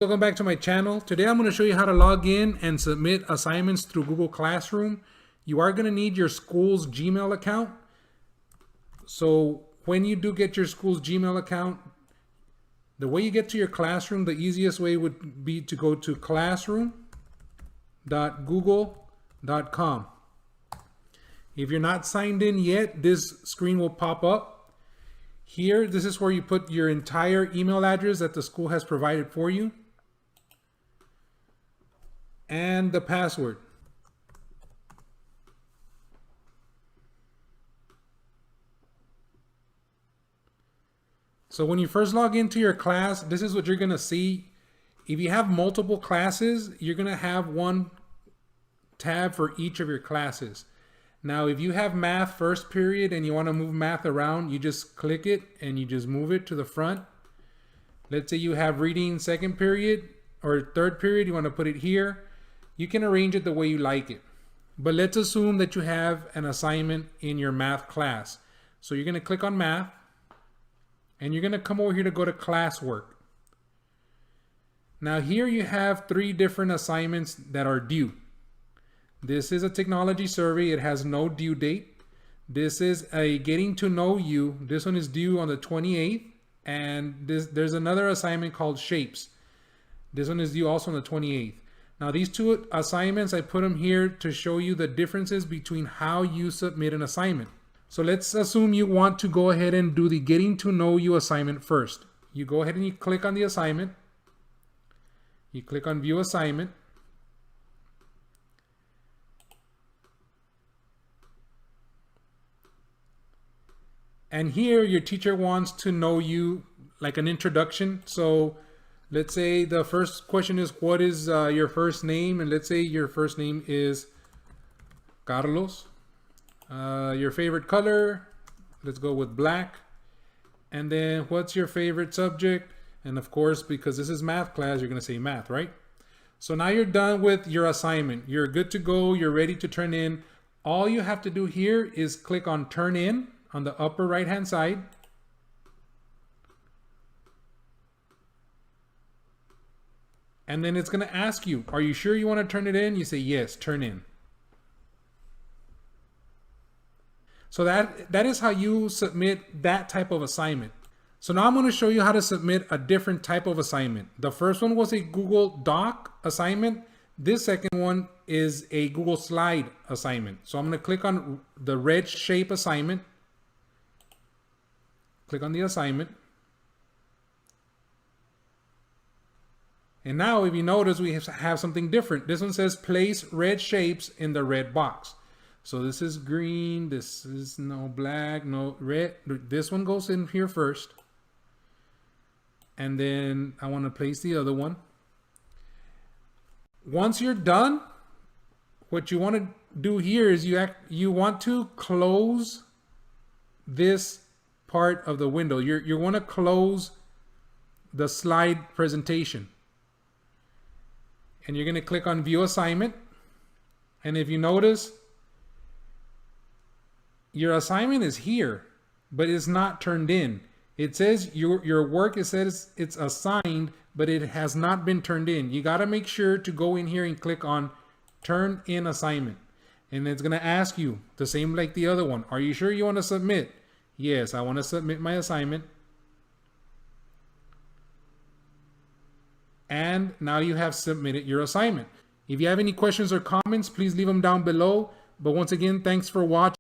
Welcome back to my channel. Today I'm going to show you how to log in and submit assignments through Google Classroom. You are going to need your school's Gmail account. So when you do get your school's Gmail account, the way you get to your classroom, the easiest way would be to go to classroom.google.com. If you're not signed in yet, this screen will pop up. Here, this is where you put your entire email address that the school has provided for you and the password. So when you first log into your class, this is what you're going to see. If you have multiple classes, you're going to have one tab for each of your classes. Now, if you have math first period and you want to move math around, you just click it and you just move it to the front. Let's say you have reading second period or third period, you want to put it here. You can arrange it the way you like it. But let's assume that you have an assignment in your math class. So you're going to click on math and you're going to come over here to go to classwork. Now here you have 3 different assignments that are due. This is a technology survey. It has no due date. This is a getting to know you. This one is due on the 28th. And there's another assignment called shapes. This one is due also on the 28th. Now these 2 assignments, I put them here to show you the differences between how you submit an assignment. So let's assume you want to go ahead and do the getting to know you assignment first. You go ahead and you click on the assignment. You click on view assignment. And here your teacher wants to know you, like an introduction. So let's say the first question is, what is your first name? And let's say your first name is Carlos. Your favorite color, let's go with black. And then what's your favorite subject? And of course, because this is math class, you're going to say math, right? So now you're done with your assignment. You're good to go. You're ready to turn in. All you have to do here is click on turn in on the upper right hand side. And then it's going to ask you, are you sure you want to turn it in? You say yes, turn in. So that is how you submit that type of assignment. So now I'm going to show you how to submit a different type of assignment. The first one was a Google Doc assignment. This second one is a Google Slide assignment. So I'm going to click on the red shape assignment. Click on the assignment. And now if you notice, we have something different. This one says place red shapes in the red box. So this is green, this is no black, no red. This one goes in here first. And then I want to place the other one. Once you're done, what you want to do here is you want to close this part of the window. You want to close the slide presentation. And you're going to click on view assignment. And if you notice, your assignment is here, but it's not turned in. It says your work, it says it's assigned, but it has not been turned in. You got to make sure to go in here and click on turn in assignment. And it's going to ask you the same like the other one. Are you sure you want to submit? Yes, I want to submit my assignment. And now you have submitted your assignment. If you have any questions or comments, please leave them down below. But once again, thanks for watching.